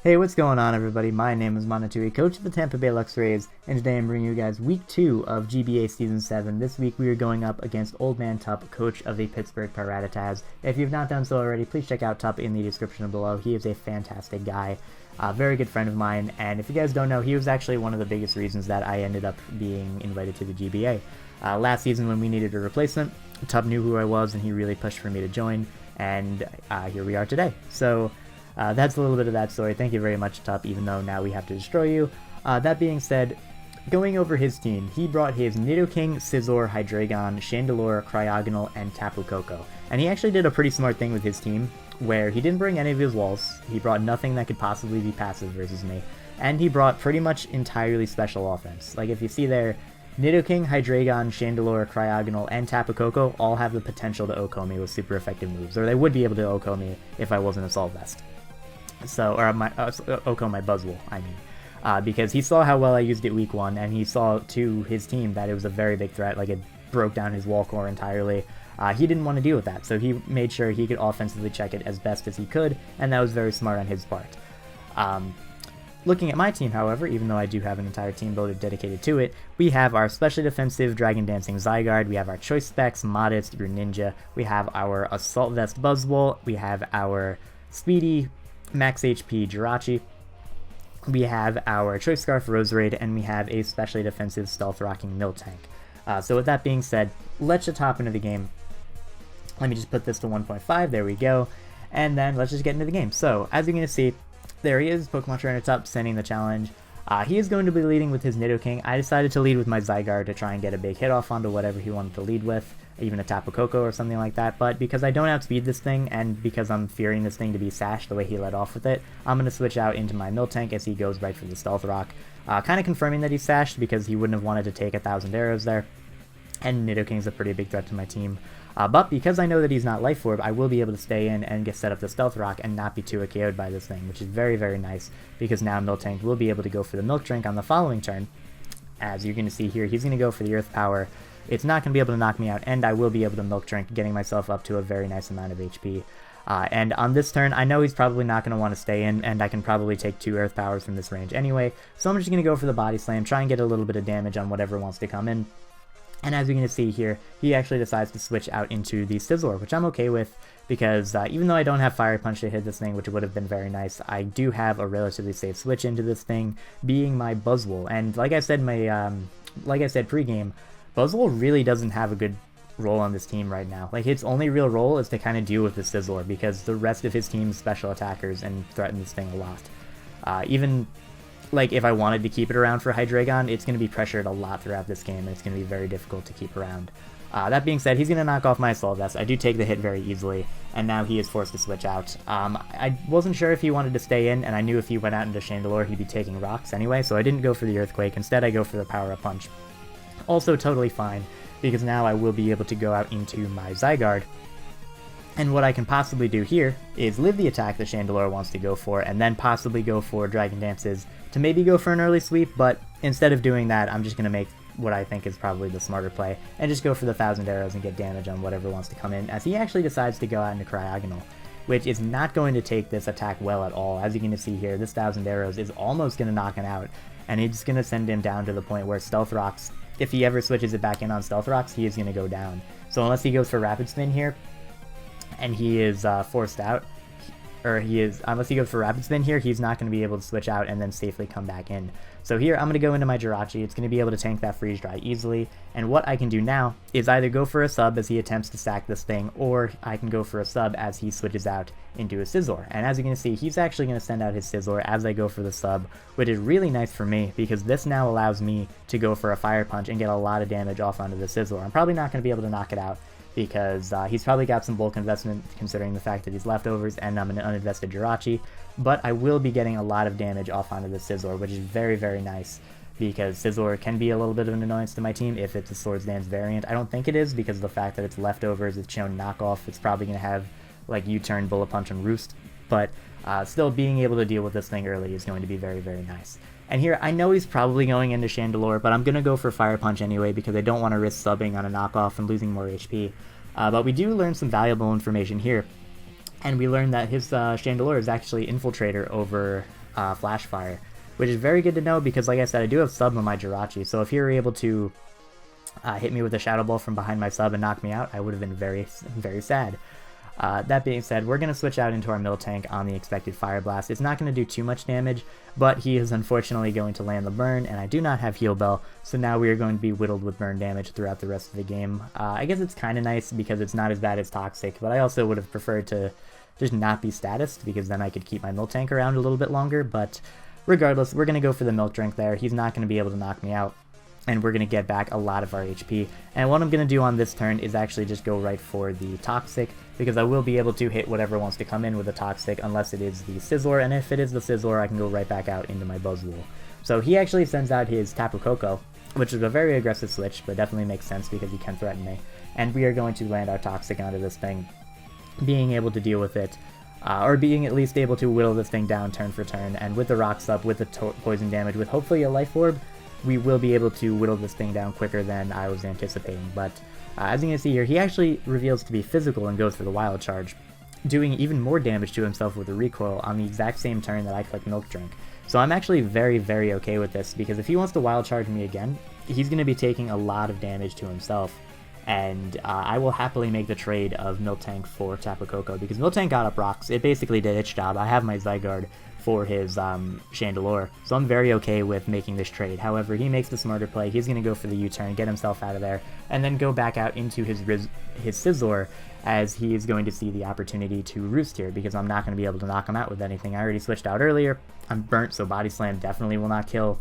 Hey, what's going on, everybody? My name is Monatui, coach of the Tampa Bay Luxrays, and today I'm bringing you guys week 2 of GBA Season 7. This week we are going up against Old Man Tup, coach of the Pittsburgh Pirattatas. If you've not done so already, please check out Tup in the description below. He is a fantastic guy, a very good friend of mine, and if you guys don't know, he was actually one of the biggest reasons that I ended up being invited to the GBA. Last season when we needed a replacement, Tup knew who I was and he really pushed for me to join, and here we are today. So that's a little bit of that story. Thank you very much, Tup, even though now we have to destroy you. That being said, going over his team, he brought his Nidoking, Scizor, Hydreigon, Chandelure, Cryogonal, and Tapu Koko. And he actually did a pretty smart thing with his team, where he didn't bring any of his walls, he brought nothing that could possibly be passive versus me, and he brought pretty much entirely special offense. Like, if you see there, Nidoking, Hydreigon, Chandelure, Cryogonal, and Tapu Koko all have the potential to OHKO me with super effective moves, or they would be able to OHKO me if I wasn't Assault Vest. So, or OHKO my Buzzwole, I mean. Because he saw how well I used it week 1, and he saw to his team that it was a very big threat, like it broke down his wall core entirely. He didn't want to deal with that, so he made sure he could offensively check it as best as he could, and that was very smart on his part. Looking at my team, however, even though I do have an entire team builder dedicated to it, we have our specially defensive Dragon Dancing Zygarde, we have our Choice Specs, Modest, Greninja, we have our Assault Vest Buzzwole, we have our Speedy, Max HP Jirachi, we have our Choice Scarf Roserade, and we have a specially defensive Stealth Rocking Miltank. So with that being said, let's just hop into the game. Let me just put this to 1.5, there we go, and then let's just get into the game. So, as you're going to see, there he is, Pokemon Trainer Tup, sending the challenge. He is going to be leading with his Nidoking. I decided to lead with my Zygarde to try and get a big hit off onto whatever he wanted to lead with, even a Tapu Koko or something like that, but because I don't outspeed this thing, and because I'm fearing this thing to be sashed the way he led off with it, I'm going to switch out into my Miltank as he goes right for the Stealth Rock, kind of confirming that he's sashed because he wouldn't have wanted to take 1,000 arrows there, and Nidoking's a pretty big threat to my team. But because I know that he's not Life Orb, I will be able to stay in and get set up the Stealth Rock and not be too KO'd by this thing, which is very, very nice, because now Miltank will be able to go for the Milk Drink on the following turn. As you're going to see here, he's going to go for the Earth Power. It's not going to be able to knock me out, and I will be able to Milk Drink, getting myself up to a very nice amount of HP. And on this turn, I know he's probably not going to want to stay in, and I can probably take 2 Earth Powers from this range anyway, so I'm just going to go for the Body Slam, try and get a little bit of damage on whatever wants to come in. And as you're going to see here, he actually decides to switch out into the Scizor, which I'm okay with, because even though I don't have Fire Punch to hit this thing, which would have been very nice, I do have a relatively safe switch into this thing, being my Buzzwole. And like I said, pre-game, Buzzwole really doesn't have a good role on this team right now. Like, its only real role is to kind of deal with the Scizor, because the rest of his team's special attackers and threaten this thing a lot. Even like, if I wanted to keep it around for Hydreigon, it's going to be pressured a lot throughout this game, and it's going to be very difficult to keep around. That being said, he's going to knock off my Assault Vest. I do take the hit very easily, and now he is forced to switch out. I wasn't sure if he wanted to stay in, and I knew if he went out into Chandelure, he'd be taking rocks anyway, so I didn't go for the Earthquake. Instead, I go for the Power-Up Punch. Also totally fine, because now I will be able to go out into my Zygarde. And what I can possibly do here is live the attack that Chandelure wants to go for, and then possibly go for Dragon Dances to maybe go for an early sweep, but instead of doing that, I'm just going to make what I think is probably the smarter play, and just go for the 1,000 arrows and get damage on whatever wants to come in, as he actually decides to go out into Cryogonal, which is not going to take this attack well at all. As you're going to see here, this 1,000 arrows is almost going to knock him out, and it's going to send him down to the point where Stealth Rocks, if he ever switches it back in on Stealth Rocks, he is going to go down. So unless he goes for Rapid Spin here, and he is forced out, unless he goes for Rapid Spin here, he's not going to be able to switch out and then safely come back in. So here, I'm going to go into my Jirachi. It's going to be able to tank that Freeze Dry easily, and what I can do now is either go for a sub as he attempts to sack this thing, or I can go for a sub as he switches out into a Scizor. And as you're going to see, he's actually going to send out his Scizor as I go for the sub, which is really nice for me, because this now allows me to go for a Fire Punch and get a lot of damage off onto the Scizor. I'm probably not going to be able to knock it out, because he's probably got some bulk investment considering the fact that he's leftovers and I'm an uninvested Jirachi, but I will be getting a lot of damage off onto the Scizor, which is very, very nice, because Scizor can be a little bit of an annoyance to my team if it's a Swords Dance variant. I don't think it is, because of the fact that it's leftovers, it's shown knockoff, it's probably going to have like U-turn, Bullet Punch, and Roost, but still being able to deal with this thing early is going to be very, very nice. And here, I know he's probably going into Chandelure, but I'm going to go for Fire Punch anyway because I don't want to risk subbing on a knockoff and losing more HP. But we do learn some valuable information here. and we learned that his Chandelure is actually Infiltrator over Flash Fire, which is very good to know because, like I said, I do have sub on my Jirachi, so if he were able to hit me with a Shadow Ball from behind my sub and knock me out, I would have been very, very sad. That being said, we're going to switch out into our Miltank on the expected Fire Blast. It's not going to do too much damage, but he is unfortunately going to land the burn, and I do not have Heal Bell, so now we are going to be whittled with burn damage throughout the rest of the game. I guess it's kind of nice because it's not as bad as Toxic, but I also would have preferred to just not be statused because then I could keep my Miltank around a little bit longer, but regardless, we're going to go for the Milk Drink there. He's not going to be able to knock me out, and we're going to get back a lot of our HP. And what I'm going to do on this turn is actually just go right for the Toxic, because I will be able to hit whatever wants to come in with a Toxic unless it is the Sizzler, and if it is the Sizzler, I can go right back out into my Buzzwole. So he actually sends out his Tapu Koko, which is a very aggressive switch, but definitely makes sense because he can threaten me. And we are going to land our Toxic onto this thing, being able to deal with it, or being at least able to whittle this thing down turn for turn, and with the Rocks up, with the poison damage, with hopefully a Life Orb, we will be able to whittle this thing down quicker than I was anticipating. But as you can see here, he actually reveals to be physical and goes for the Wild Charge, doing even more damage to himself with the recoil on the exact same turn that I click Milk Drink. So I'm actually very, very okay with this, because if he wants to Wild Charge me again, he's going to be taking a lot of damage to himself, and I will happily make the trade of Miltank for Tapu Koko, because Miltank got up Rocks. It basically did its job. I have my Zygarde for his Chandelure, so I'm very okay with making this trade. However, he makes the smarter play. He's going to go for the U-turn, get himself out of there, and then go back out into his Sizzler, as he is going to see the opportunity to Roost here, because I'm not going to be able to knock him out with anything. I already switched out earlier. I'm burnt, so Body Slam definitely will not kill,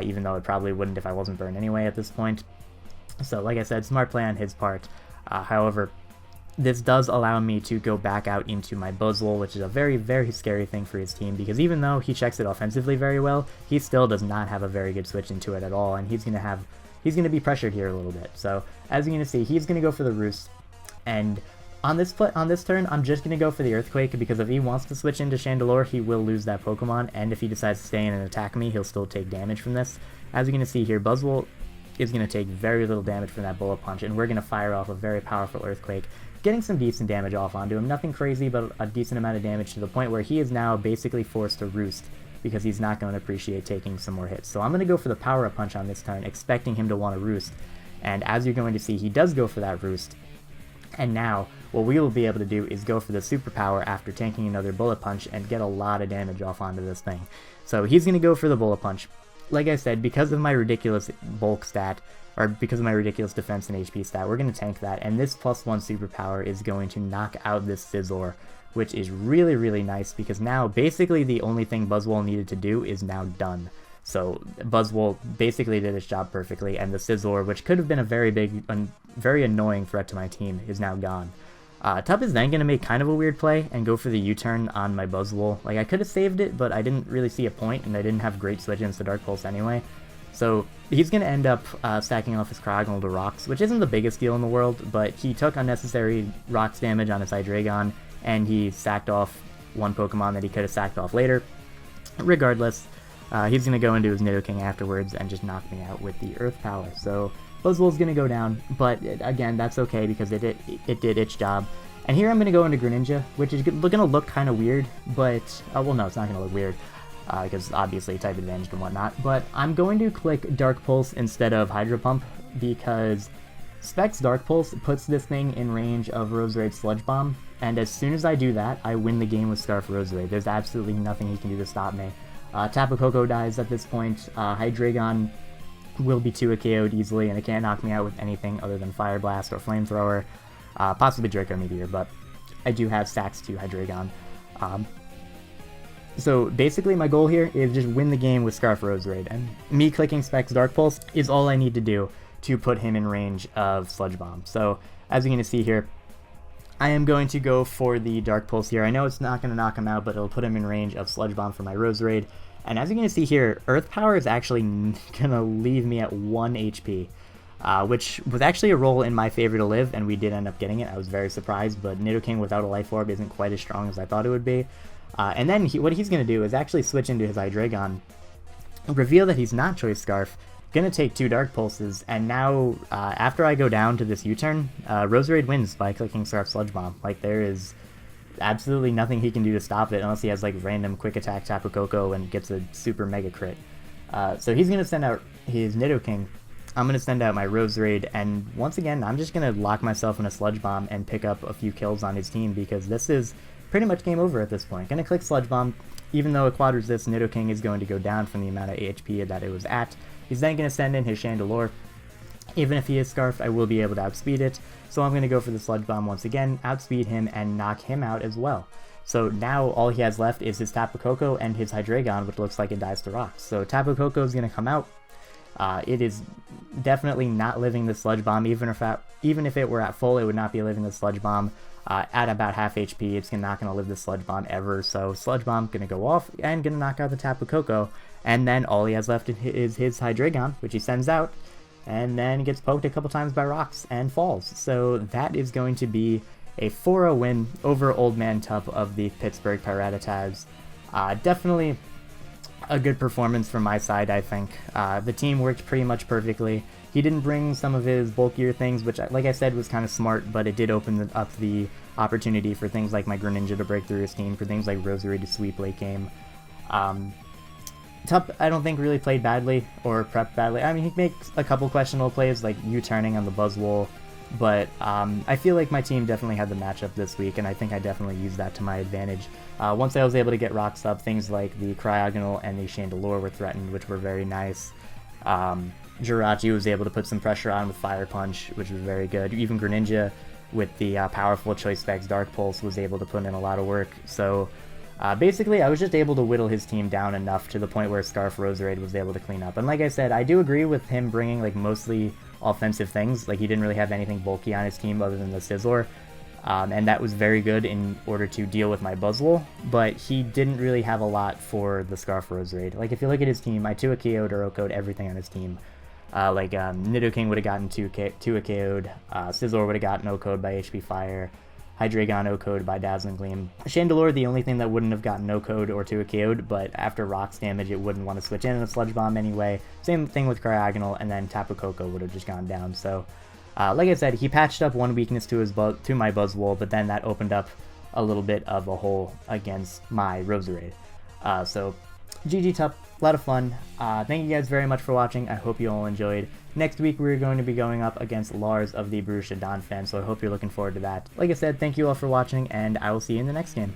even though it probably wouldn't if I wasn't burnt anyway at this point. So like I said, smart play on his part. However, this does allow me to go back out into my Buzzwole, which is a very, very scary thing for his team, because even though he checks it offensively very well, he still does not have a very good switch into it at all, and he's going to be pressured here a little bit. So as you're going to see, he's going to go for the Roost, and on this turn, I'm just going to go for the Earthquake, because if he wants to switch into Chandelure, he will lose that Pokemon, and if he decides to stay in and attack me, he'll still take damage from this. As you're going to see here, Buzzwole is going to take very little damage from that Bullet Punch, and we're going to fire off a very powerful Earthquake, getting some decent damage off onto him. Nothing crazy, but a decent amount of damage to the point where he is now basically forced to Roost, because he's not going to appreciate taking some more hits. So I'm going to go for the Power-Up Punch on this turn, expecting him to want to Roost, and as you're going to see, he does go for that Roost. And now, what we will be able to do is go for the Superpower after tanking another Bullet Punch and get a lot of damage off onto this thing. So he's going to go for the Bullet Punch. Like I said, because of my ridiculous bulk stat, or because of my ridiculous defense and HP stat, we're going to tank that, and this +1 Superpower is going to knock out this Sizzler, which is really, really nice, because now basically the only thing Buzzwole needed to do is now done. So Buzzwole basically did its job perfectly, and the Sizzler, which could have been a very big, very annoying threat to my team, is now gone. Tup is then going to make kind of a weird play and go for the U-turn on my Buzzwole. Like, I could have saved it, but I didn't really see a point, and I didn't have great switch-ins to Dark Pulse anyway. So he's going to end up stacking off his Cryogonal to Rocks, which isn't the biggest deal in the world, but he took unnecessary Rocks damage on his Hydreigon, and he sacked off one Pokemon that he could have sacked off later. Regardless, he's going to go into his Nidoking afterwards and just knock me out with the Earth Power. So Buzzwole's going to go down, but again, that's okay because it did its job. And here I'm going to go into Greninja, which is going to look kind of weird, but, well, no, it's not going to look weird, because obviously type advantage and whatnot, but I'm going to click Dark Pulse instead of Hydro Pump, because Specs Dark Pulse puts this thing in range of Roserade Sludge Bomb, and as soon as I do that, I win the game with Scarf Roserade. There's absolutely nothing he can do to stop me. Tapu Koko dies at this point, Hydreigon will be 2 KO'd easily, and it can't knock me out with anything other than Fire Blast or Flamethrower, possibly Draco Meteor, but I do have stacks to Hydreigon. So basically my goal here is just win the game with Scarf Roserade, and me clicking Specs Dark Pulse is all I need to do to put him in range of Sludge Bomb. So as you're going to see here, I am going to go for the Dark Pulse here. I know it's not going to knock him out, but it'll put him in range of Sludge Bomb for my Roserade. And as you're going to see here, Earth Power is actually going to leave me at 1 HP, which was actually a roll in my favor to live, and we did end up getting it. I was very surprised, but Nidoking without a Life Orb isn't quite as strong as I thought it would be. And then what he's going to do is actually switch into his Hydreigon, reveal that he's not Choice Scarf, going to take 2 Dark Pulses, and now, after I go down to this U-turn, Roserade wins by clicking Scarf Sludge Bomb. Like, there is absolutely nothing he can do to stop it unless he has like random quick attack Tapu Koko and gets a super mega crit. So he's going to send out his Nidoking. I'm going to send out my Roserade, and once again, I'm just going to lock myself in a Sludge Bomb and pick up a few kills on his team, because this is pretty much game over at this point. Going to click Sludge Bomb. Even though it quad resists, Nidoking is going to go down from the amount of HP that it was at. He's then going to send in his Chandelure. Even if he is Scarfed, I will be able to outspeed it, so I'm going to go for the Sludge Bomb once again, outspeed him, and knock him out as well. So now all he has left is his Tapu Koko and his Hydreigon, which looks like it dies to rocks. So Tapu Koko is going to come out. It is definitely not living the Sludge Bomb. Even if it were at full, it would not be living the Sludge Bomb. At about half HP, it's not going to live the Sludge Bomb ever. So Sludge Bomb going to go off and going to knock out the Tapu Koko. And then all he has left is his Hydreigon, which he sends out. And then gets poked a couple times by rocks and falls. So that is going to be a 4-0 win over Old Man Tup of the Pittsburgh Pirattatas. Definitely a good performance from my side, I think. The team worked pretty much perfectly. He didn't bring some of his bulkier things, which, like I said, was kind of smart, but it did open up the opportunity for things like my Greninja to break through his team, for things like Roserade to sweep late game. Tup, I don't think, really played badly or prepped badly. I mean, he makes a couple questionable plays, like U-turning on the Buzzwole, but I feel like my team definitely had the matchup this week, and I think I definitely used that to my advantage. Once I was able to get rocks up, things like the Cryogonal and the Chandelure were threatened, which were very nice. Jirachi was able to put some pressure on with Fire Punch, which was very good. Even Greninja, with the powerful Choice Specs Dark Pulse, was able to put in a lot of work. So basically, I was just able to whittle his team down enough to the point where Scarf Roserade was able to clean up. And like I said, I do agree with him bringing like mostly offensive things. Like, he didn't really have anything bulky on his team other than the Sizzler. And that was very good in order to deal with my Buzzwole, but he didn't really have a lot for the Scarf Roserade. Like, if you look at his team, I 2-KO'd or O-KO'd everything on his team. Nidoking would have gotten 2-KO'd, Sizzler would have gotten O-KO'd by HP Fire, Hydreigon O-KO'd by Dazzling Gleam. Chandelure, the only thing that wouldn't have gotten O-KO'd or 2-KO'd, but after Rock's damage, it wouldn't want to switch in a Sludge Bomb anyway. Same thing with Cryogonal, and then Tapu Koko would have just gone down. So, like I said, he patched up one weakness to my Buzzwole, but then that opened up a little bit of a hole against my Roserade. So, GG Tup, a lot of fun. Thank you guys very much for watching. I hope you all enjoyed. Next week, we're going to be going up against Lars of the Borussia Donphan, so I hope you're looking forward to that. Like I said, thank you all for watching, and I will see you in the next game.